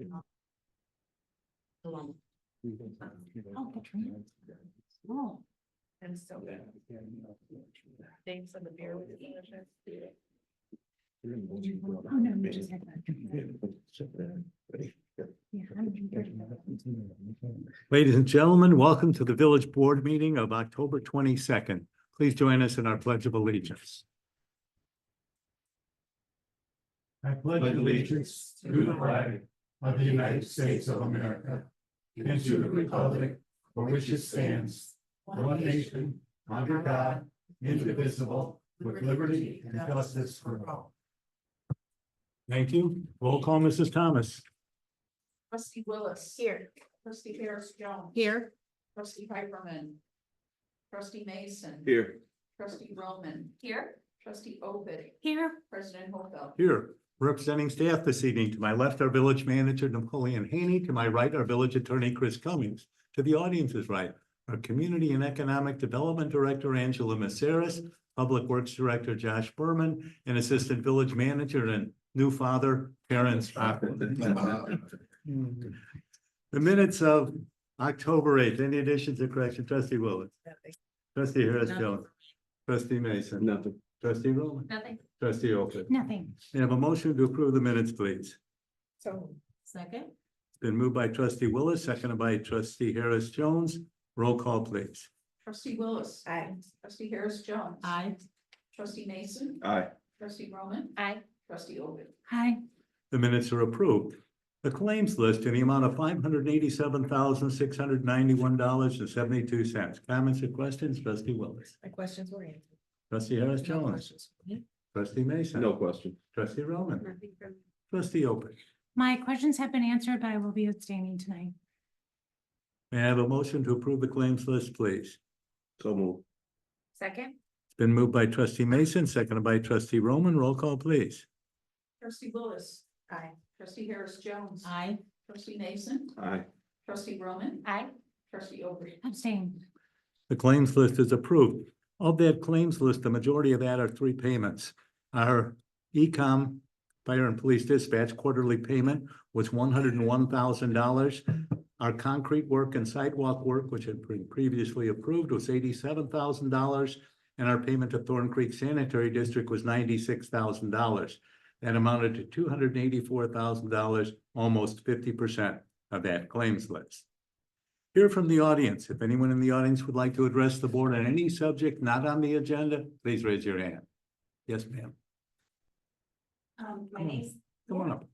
Oh, Katrina. Oh. And so thanks for the beer with English. Oh, no, we just had that. Yeah, Ladies and gentlemen, welcome to the Village Board meeting of October 22nd. Please join us in our Pledge of Allegiance. I pledge allegiance to the flag of the United States of America and to the republic for which it stands, one nation, under God, indivisible, with liberty and justice for all. Thank you. Roll call, Mrs. Thomas. Trustee Willis. Here. Trustee Harris Jones. Here. Trustee Hyperman. Trustee Mason. Here. Trustee Roman. Here. Trustee Obid. Here. President Hopel. Here. Representing staff this evening, to my left, our village manager, Napoleon Haney. To my right, our village attorney, Chris Cummings. To the audience's right, our Community and Economic Development Director, Angela Maceras, Public Works Director, Josh Berman, and Assistant Village Manager and new father, Terrence. The minutes of October 8th, any additions or corrections? Trustee Willis. Trustee Harris Jones. Trustee Mason. Nothing. Trustee Roman. Nothing. Trustee Oakland. Nothing. May I have a motion to approve the minutes, please? So. Second. It's been moved by Trustee Willis, seconded by Trustee Harris Jones. Roll call, please. Trustee Willis. Aye. Trustee Harris Jones. Aye. Trustee Mason. Aye. Trustee Roman. Aye. Trustee Obid. Hi. The minutes are approved. The claims list in the amount of $587,691.72. Comments or questions? Trustee Willis. My questions were answered. Trustee Harris Jones. Trustee Mason. No question. Trustee Roman. Trustee Open. My questions have been answered, but I will be abstaining tonight. May I have a motion to approve the claims list, please? So move. Second. It's been moved by Trustee Mason, seconded by Trustee Roman. Roll call, please. Trustee Willis. Aye. Trustee Harris Jones. Aye. Trustee Mason. Aye. Trustee Roman. Aye. Trustee Obid. Abstain. The claims list is approved. Of that claims list, the majority of that are three payments. Our Ecom Fire and Police Dispatch quarterly payment was $101,000. Our concrete work and sidewalk work, which had been previously approved, was $87,000. And our payment to Thorn Creek Sanitary District was $96,000. That amounted to $284,000, almost 50% of that claims list. Hear from the audience. If anyone in the audience would like to address the board on any subject not on the agenda, please raise your hand. Yes, ma'am. My name's. Come on up.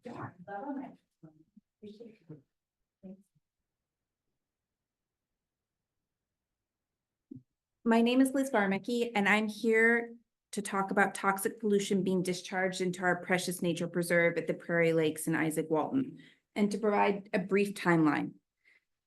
My name is Liz Varmicki, and I'm here to talk about toxic pollution being discharged into our precious nature preserve at the Prairie Lakes in Isaac Walton, and to provide a brief timeline.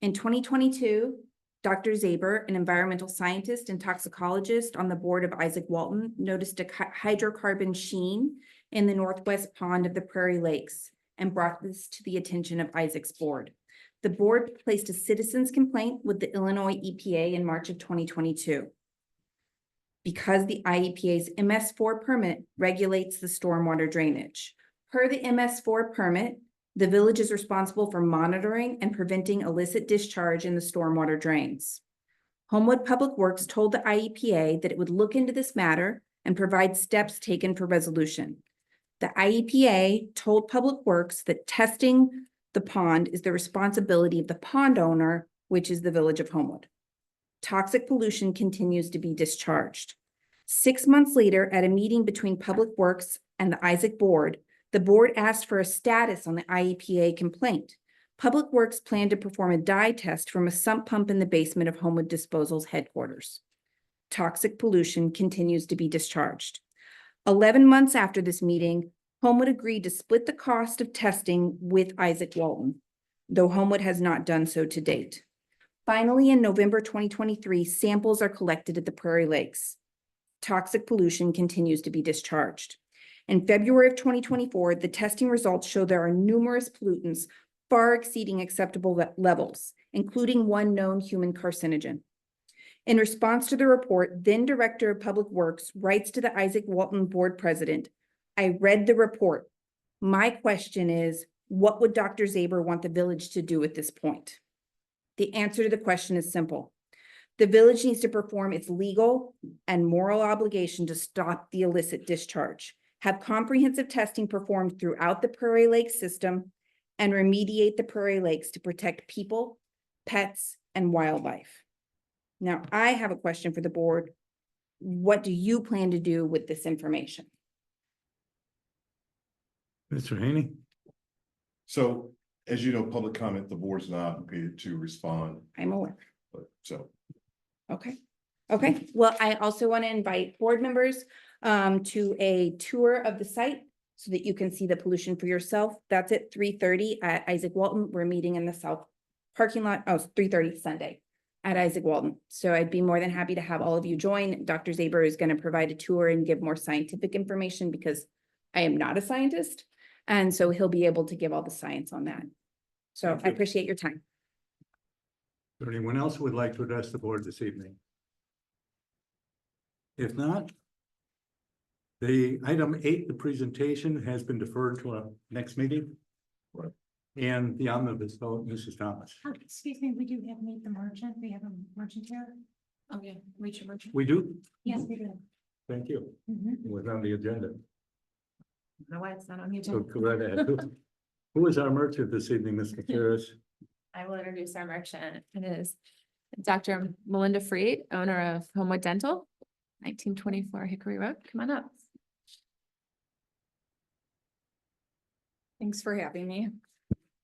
In 2022, Dr. Zaber, an environmental scientist and toxicologist on the board of Isaac Walton, noticed a hydrocarbon sheen in the northwest pond of the Prairie Lakes and brought this to the attention of Isaac's board. The board placed a citizen's complaint with the Illinois EPA in March of 2022. Because the IEPA's MS4 permit regulates the stormwater drainage. Per the MS4 permit, the village is responsible for monitoring and preventing illicit discharge in the stormwater drains. Homewood Public Works told the IEPA that it would look into this matter and provide steps taken for resolution. The IEPA told Public Works that testing the pond is the responsibility of the pond owner, which is the village of Homewood. Toxic pollution continues to be discharged. 6 months later, at a meeting between Public Works and the Isaac board, the board asked for a status on the IEPA complaint. Public Works planned to perform a dye test from a sump pump in the basement of Homewood Disposal's headquarters. Toxic pollution continues to be discharged. 11 months after this meeting, Homewood agreed to split the cost of testing with Isaac Walton, though Homewood has not done so to date. Finally, in November 2023, samples are collected at the Prairie Lakes. Toxic pollution continues to be discharged. In February of 2024, the testing results show there are numerous pollutants far exceeding acceptable levels, including one known human carcinogen. In response to the report, then Director of Public Works writes to the Isaac Walton Board President, "I read the report. My question is, What would Dr. Zaber want the village to do at this point? The answer to the question is simple. The village needs to perform its legal and moral obligation to stop the illicit discharge, have comprehensive testing performed throughout the Prairie Lake system, and remediate the Prairie Lakes to protect people, pets, and wildlife. Now, I have a question for the board. What do you plan to do with this information? Mr. Haney? So, as you know, public comment, the board's not obligated to respond, I'm aware. but so. Okay. Okay, well, I also want to invite board members to a tour of the site so that you can see the pollution for yourself. That's at 3:30 at Isaac Walton. We're meeting in the south parking lot. Oh, 3:30 Sunday at Isaac Walton. So I'd be more than happy to have all of you join. Dr. Zaber is going to provide a tour and give more scientific information because I am not a scientist. And so he'll be able to give all the science on that. So Thank I you. appreciate your time. Is there anyone else who would like to address the board this evening? If not, the item 8, the presentation has been deferred to a next meeting. Right. And the omnibus vote, Mrs. Thomas. Excuse me, we do have meet the merchant. We have a merchant here. Oh, yeah, reach your merchant. We do? Yes, we do. Thank you. Mhm. It was on the agenda. No, why it's not on the So agenda. go right ahead. Who is our merchant this evening, Ms. Gutierrez? I will introduce our merchant. It is Dr. Melinda Freed, owner of Homewood Dental, 1924 Hickory Road. Come on up. Thanks for having me.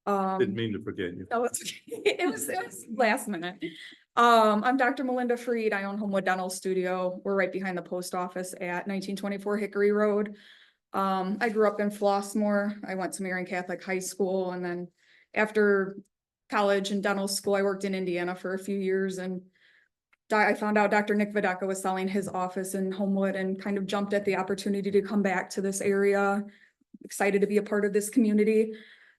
Didn't mean to forget you. No, it's okay. It was last minute. I'm Dr. Melinda Freed. I own Homewood Dental Studio. We're right behind the post office at 1924 Hickory Road. I grew up in Flossmoor. I went to Marian Catholic High School, and then after college and dental school, I worked in Indiana for a few years, and I found out Dr. Nick Videcka was selling his office in Homewood and kind of jumped at the opportunity to come back to this area. Excited to be a part of this community.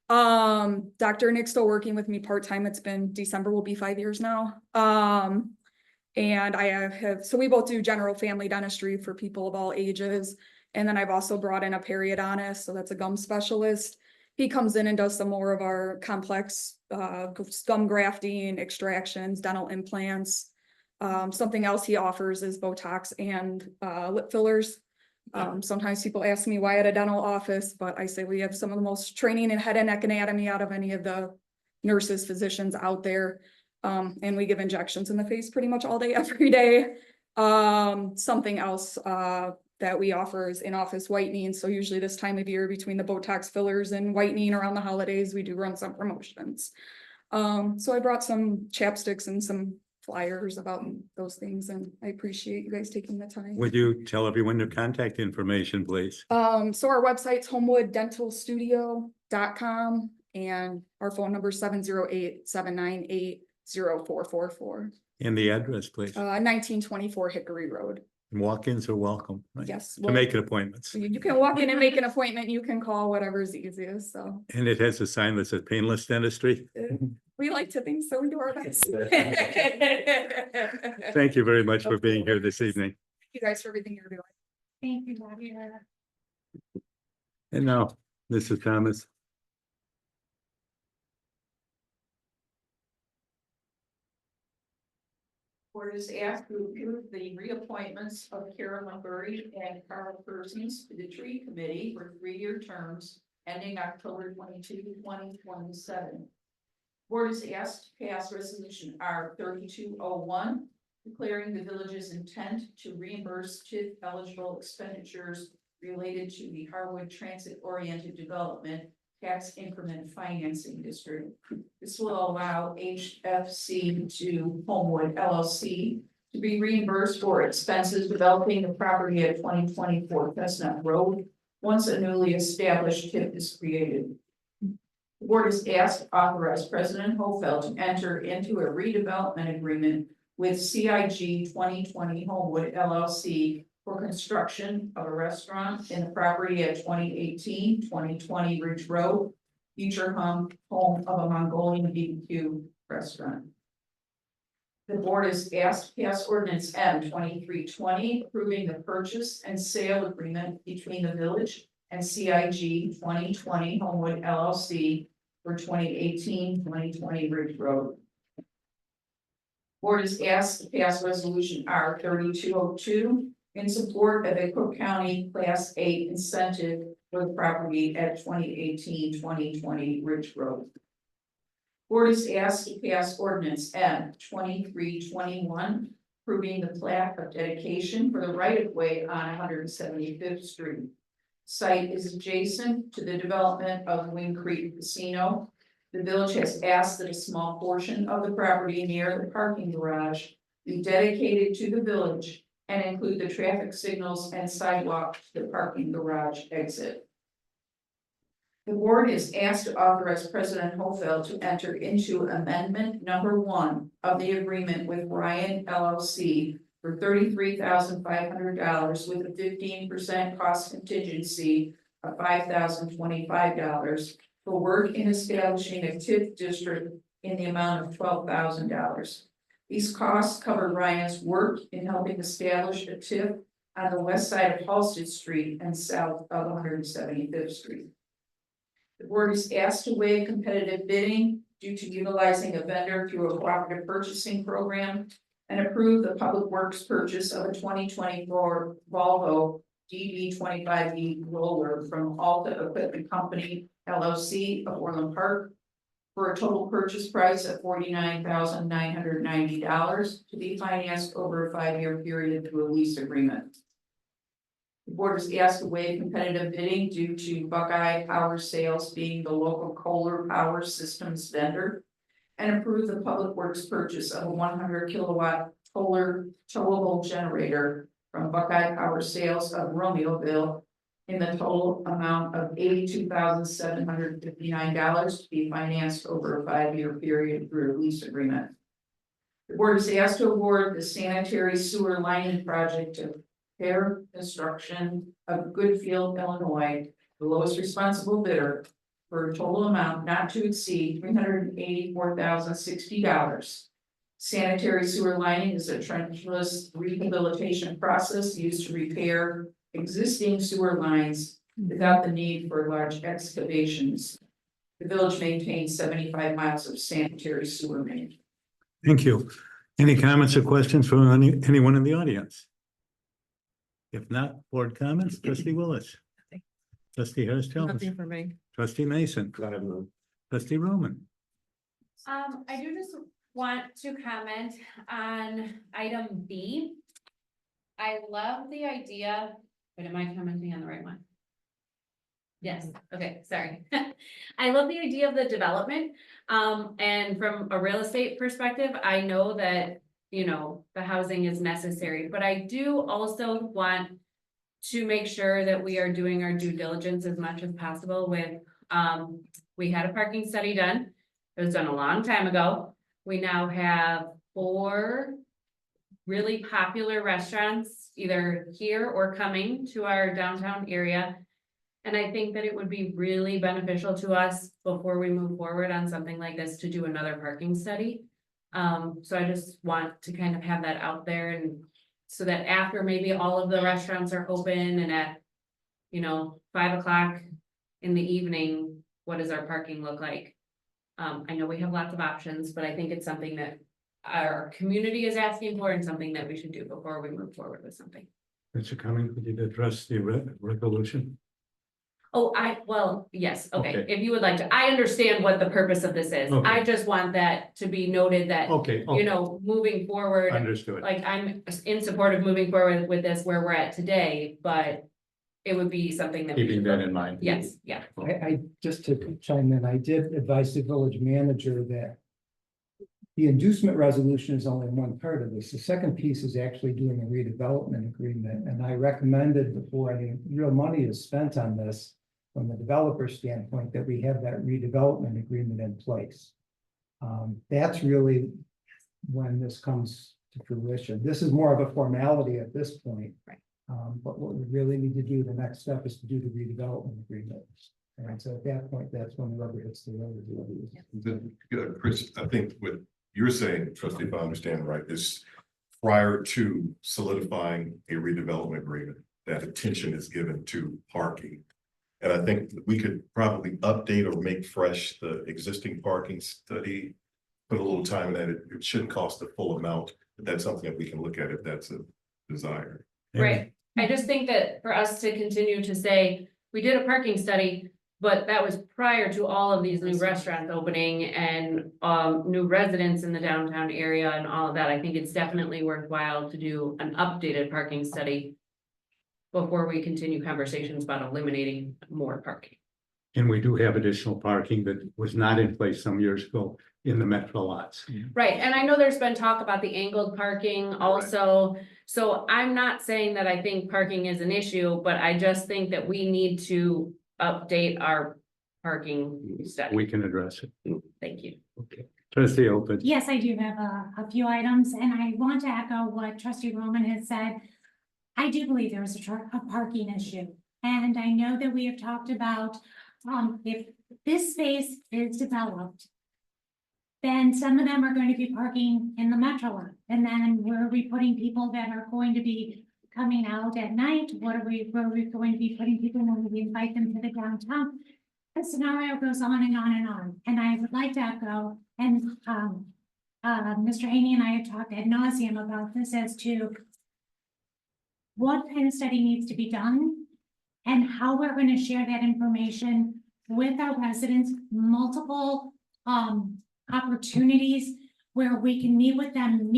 Dr. Nick's still working with me part-time. It's been December will be 5 years now. And I have, so we both do general family dentistry for people of all ages. And then I've also brought in a periodontist, so that's a gum specialist. He comes in and does some more of our complex gum grafting, extractions, dental implants. Something else he offers is Botox and lip fillers. Sometimes people ask me why at a dental office, but I say we have some of the most training in head and neck anatomy out of any of the nurses, physicians out there. And we give injections in the face pretty much all day, every day. Something else that we offer is in-office whitening. So usually this time of year between the Botox fillers and whitening around the holidays, we do run some promotions. So I brought some chapsticks and some flyers about those things, and I appreciate you guys taking the time. Would you tell everyone your contact information, please? So our website's homewooddentalstudio.com, and our phone number is 708-798-0444. And the address, please. 1924 Hickory Road. And walk-ins are welcome, right? Yes. To make appointments. You can walk in and make an appointment. You can call, whatever's easiest. So And it has a sign that says painless dentistry. we like to think so. We do our best. Thank you very much for being here this evening. You guys for everything you're doing. Thank you, Bobby. And now, Mrs. Thomas. Board is asked to approve the reappointments of Carolyn Murray and Carl Persons to the Tree Committee for 3-year terms ending October 22, 2027. Board is asked to pass resolution R 3201, declaring the village's intent to reimburse TIF eligible expenditures related to the Harwood Transit Oriented Development Tax Increment Financing District. This will allow HFC to Homewood LLC to be reimbursed for expenses developing the property at 2024 Chestnut Road once a newly established TIF is created. The board is asked to authorize President Hofeld to enter into a redevelopment agreement with CIG 2020 Homewood LLC for construction of a restaurant in the property at 2018-2020 Ridge Road, future home of a Mongolian BBQ restaurant. The board is asked to pass ordinance M 2320, approving the purchase and sale agreement between the village and CIG 2020 Homewood LLC for 2018-2020 Ridge Road. Board is asked to pass resolution R 3202 in support of a Cook County Class 8 incentive for the property at 2018-2020 Ridge Road. Board is asked to pass ordinance M 2321, approving the plat of dedication for the right of way on 175th Street. Site is adjacent to the development of Wing Creek Casino. The village has asked that a small portion of the property near the parking garage be dedicated to the village and include the traffic signals and sidewalk to the parking garage exit. The board is asked to authorize President Hofeld to enter into amendment number 1 of the agreement with Ryan LLC for $33,500 with a 15% cost contingency of $5,025 for work in establishing a TIF district in the amount of $12,000. These costs cover Ryan's work in helping establish a TIF on the west side of Halsted Street and south of 175th Street. The board is asked to waive competitive bidding due to utilizing a vendor through a cooperative purchasing program and approve the public works purchase of a 2024 Volvo DB25E roller from Alta Equipment Company LLC of Orland Park for a total purchase price of $49,990 to be financed over a 5-year period through a lease agreement. The board is asked to waive competitive bidding due to Buckeye Power Sales being the local Kohler Power Systems vendor and approve the public works purchase of a 100 kilowatt Kohler towable generator from Buckeye Power Sales of Romeoville in the total amount of $82,759 to be financed over a 5-year period through a lease agreement. The board is asked to award the sanitary sewer lining project to Fair Construction of Goodfield, Illinois, the lowest responsible bidder, for a total amount not to exceed $384,060. Sanitary sewer lining is a trenchless rehabilitation process used to repair existing sewer lines without the need for large excavations. The village maintains 75 miles of sanitary sewer main. Thank you. Any comments or questions from anyone in the audience? If not, board comments, trustee Willis. Trustee Harris Jones. Nothing for me. Trustee Mason. Trustee Roman. I do just want to comment on item B. I love the idea, but am I commenting on the right one? Yes, okay, sorry. I love the idea of the development. And from a real estate perspective, I know that, you know, the housing is necessary, but I do also want to make sure that we are doing our due diligence as much as possible with, we had a parking study done. It was done a long time ago. We now have 4 really popular restaurants, either here or coming to our downtown area. And I think that it would be really beneficial to us before we move forward on something like this to do another parking study. So I just want to kind of have that out there, and so that after maybe all of the restaurants are open and at, you know, 5 o'clock in the evening, what does our parking look like? I know we have lots of options, but I think it's something that our community is asking for and something that we should do before we move forward with something. Mr. Cummings, could you address the resolution? Oh, well, yes, okay, Okay. if you would like to, I understand what the purpose of this is. Okay. I just want that to be noted that, Okay. you know, moving forward, Understood. like, I'm in support of moving forward with this where we're at today, but it would be something that. we Keeping should that look- in mind. Yes, yeah. I just to chime in, I did advise the village manager that the inducement resolution is only one part of this. The second piece is actually doing a redevelopment agreement, and I recommended before any real money is spent on this, from the developer standpoint, that we have that redevelopment agreement in place. That's really when this comes to fruition. This is more of a formality at this point. Right. But what we really need to do, the next step is to do the redevelopment agreement. And so at that point, that's when the rubber hits the road. Chris, I think what you're saying, trustee, if I understand right, is prior to solidifying a redevelopment agreement, that attention is given to parking. And I think we could probably update or make fresh the existing parking study. Put a little time in that. It shouldn't cost the full amount, but that's something that we can look at if that's a desire. Right, I just think that for us to continue to say, we did a parking study, but that was prior to all of these new restaurants opening and new residents in the downtown area and all of that, I think it's definitely worthwhile to do an updated parking study before we continue conversations about eliminating more parking. And we do have additional parking that was not in place some years ago in the metro lots. Right, and I know there's been talk about the angled parking also, so I'm not saying that I think parking is an issue, but I just think that we need to update our parking study. We can address it. Thank you. Okay. Trustee Open. Yes, I do have a few items, and I want to echo what trustee Roman has said. I do believe there is a parking issue, and I know that we have talked about, if this space is developed, then some of them are going to be parking in the metro lot, and then where are we putting people that are going to be coming out at night? Where are we going to be putting people when we invite them to the downtown? The scenario goes on and on and on, and I would like to echo, and Mr. Haney and I have talked ad nauseum about this as to what kind of study needs to be done and how we're going to share that information with our residents, multiple opportunities where we can meet with them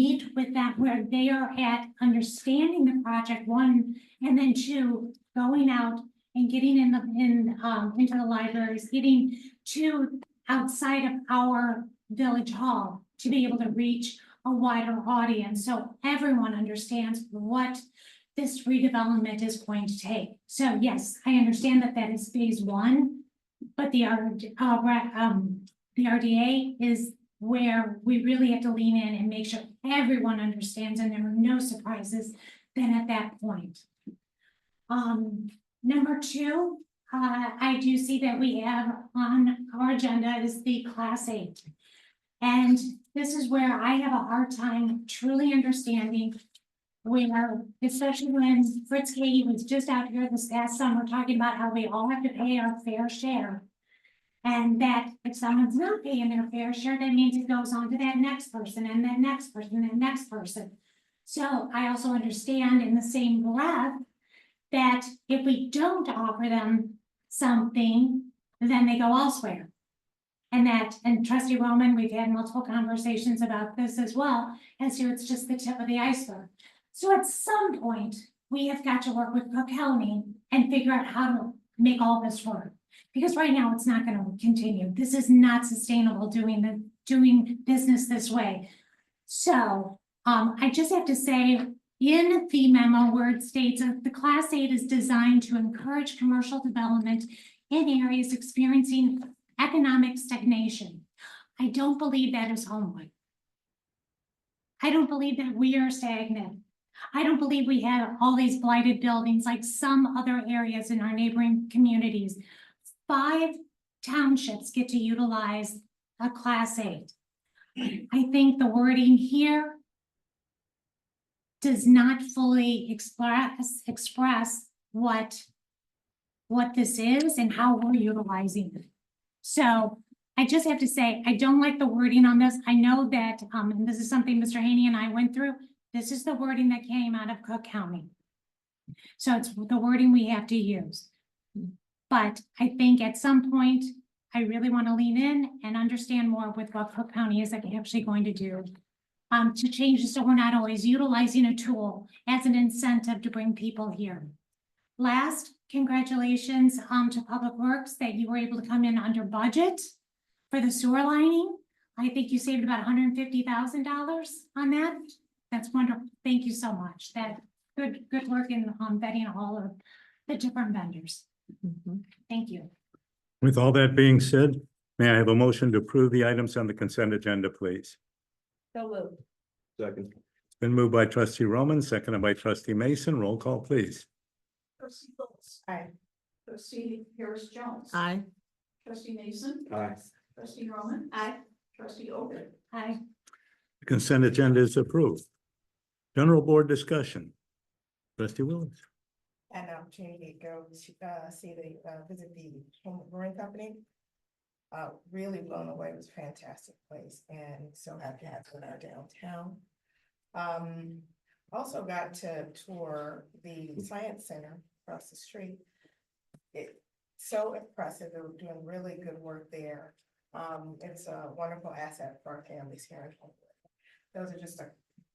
where they are at understanding the project, one, and then two, going out and getting into the libraries, getting to outside of our village hall to be able to reach a wider audience, so everyone understands what this redevelopment is going to take. So yes, I understand that that is phase one, but the RDA is where we really have to lean in and make sure everyone understands and there are no surprises then at that point. Number two, I do see that we have on our agenda is the Class 8. And this is where I have a hard time truly understanding where, especially when Fritz Katie was just out here this past summer talking about how we all have to pay our fair share. And that if someone's not paying their fair share, that means it goes on to that next person and that next person and that next person. So I also understand in the same breath that if we don't offer them something, then they go elsewhere. And trustee Roman, we've had multiple conversations about this as well, as to it's just the tip of the iceberg. So at some point, we have got to work with Cook County and figure out how to make all this work. Because right now it's not going to continue. This is not sustainable doing business this way. So I just have to say, in the memo where it states that the Class 8 is designed to encourage commercial development in areas experiencing economic stagnation. I don't believe that is Homewood. I don't believe that we are stagnant. I don't believe we have all these blighted buildings like some other areas in our neighboring communities. 5 townships get to utilize a Class 8. I think the wording here does not fully express what this is and how we're utilizing it. So I just have to say, I don't like the wording on this. I know that, and this is something Mr. Haney and I went through. This is the wording that came out of Cook County. So it's the wording we have to use. But I think at some point, I really want to lean in and understand more with what Cook County is actually going to do to change it so we're not always utilizing a tool as an incentive to bring people here. Last, congratulations to Public Works that you were able to come in under budget for the sewer lining. I think you saved about $150,000 on that. That's wonderful. Thank you so much. That good work in vetting all of the different vendors. Thank you. With all that being said, may I have a motion to approve the items on the consent agenda, please? So moved. Second. It's been moved by trustee Roman, seconded by trustee Mason. Roll call, please. Trustee Phillips. Aye. Trustee Harris Jones. Aye. Trustee Mason. Aye. Trustee Roman. Aye. Trustee Oben. Hi. The consent agenda is approved. General board discussion. Trustee Williams. had an opportunity to go to see visit the home brewing company. Really blown away. It was a fantastic place, and so happy to have it in our downtown. Also got to tour the Science Center across the street. It's so impressive. They were doing really good work there. It's a wonderful asset for our families here in Homewood. Those are just a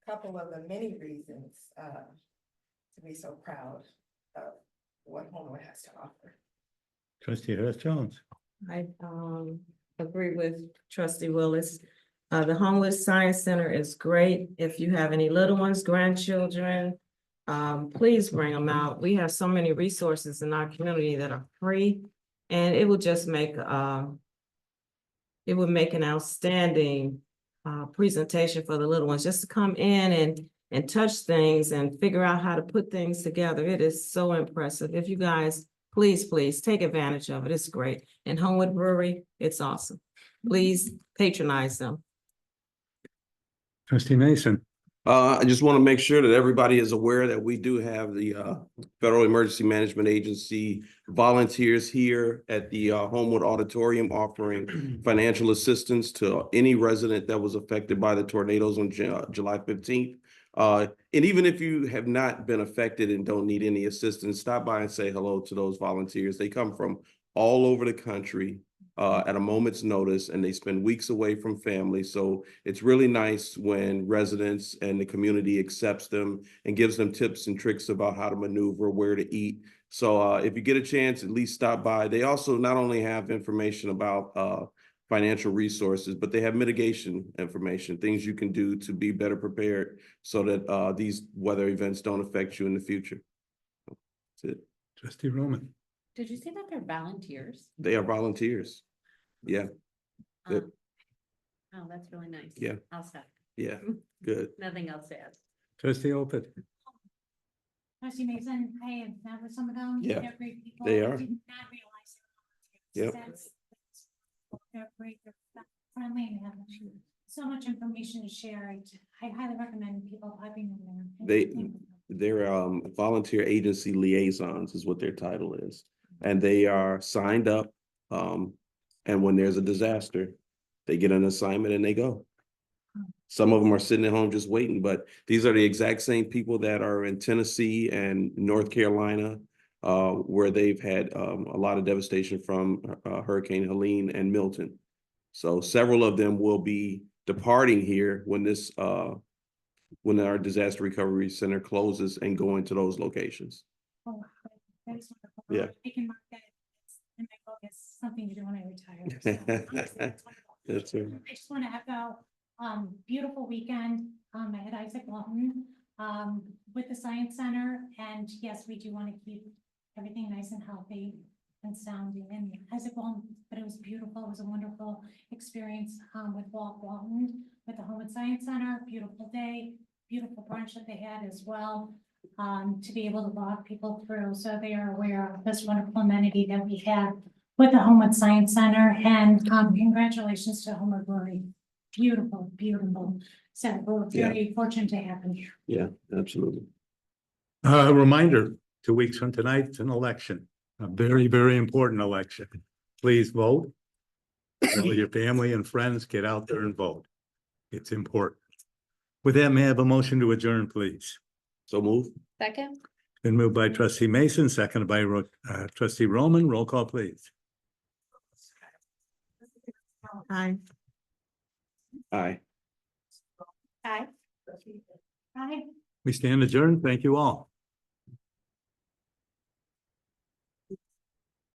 couple of the many reasons to be so proud of what Homewood has to offer. Trustee Hurst-Jones. I agree with Trustee Willis. The Homewood Science Center is great. If you have any little ones, grandchildren, please bring them out. We have so many resources in our community that are free, and it will just make it would make an outstanding presentation for the little ones, just to come in and touch things and figure out how to put things together. It is so impressive. If you guys, please take advantage of it. It's great. And Homewood Brewery, it's awesome. Please patronize them. Trustee Mason. I just want to make sure that everybody is aware that we do have the Federal Emergency Management Agency volunteers here at the Homewood Auditorium offering financial assistance to any resident that was affected by the tornadoes on July 15th. And even if you have not been affected and don't need any assistance, stop by and say hello to those volunteers. They come from all over the country at a moment's notice, and they spend weeks away from family. So it's really nice when residents and the community accepts them and gives them tips and tricks about how to maneuver, where to eat. So if you get a chance, at least stop by. They also not only have information about financial resources, but they have mitigation information, things you can do to be better prepared so that these weather events don't affect you in the future. That's it. Trustee Roman. Did you say that they're volunteers? They are volunteers. Yeah. Good. Oh, that's really nice. Yeah. I'll stop. Yeah, good. Nothing else to add. Trustee Opeth. Trustee Mason, I have met with some of them. Yeah, They're great people. they I are. did not realize they were Yep. volunteers. They're great, they're friendly, and have so much information to share. I highly recommend people popping in there. They're volunteer agency liaisons is what their title is. And they are signed up. And when there's a disaster, they get an assignment and they go. Some of them are sitting at home just waiting, but these are the exact same people that are in Tennessee and North Carolina, where they've had a lot of devastation from Hurricane Helene and Milton. So several of them will be departing here when this when our disaster recovery center closes and going to those locations. Oh, that is wonderful. Yeah. I can mark that in my book as something to do when I retire. So, That's it. I just want to echo, beautiful weekend, at Isaac Walton, with the Science Center. And yes, we do want to keep everything nice and healthy and sounding in Isaac Walton, but it was beautiful. It was a wonderful experience, with Walt Walton, with the Homewood Science Center. Beautiful day, beautiful brunch that they had as well, to be able to walk people through. So they are aware of this wonderful amenity that we have with the Homewood Science Center. And congratulations to Homewood Brewery. Beautiful, beautiful. So we're very fortunate to have them here. Yeah, absolutely. A reminder, 2 weeks from tonight, it's an election, a very, very important election. Please vote. Tell your family and friends, get out there and vote. It's important. With that, may I have a motion to adjourn, please? So move. Second? Been moved by trustee Mason, seconded by trustee Roman. Roll call, please. Aye. Aye. Hi. Hi. We stand adjourned. Thank you all.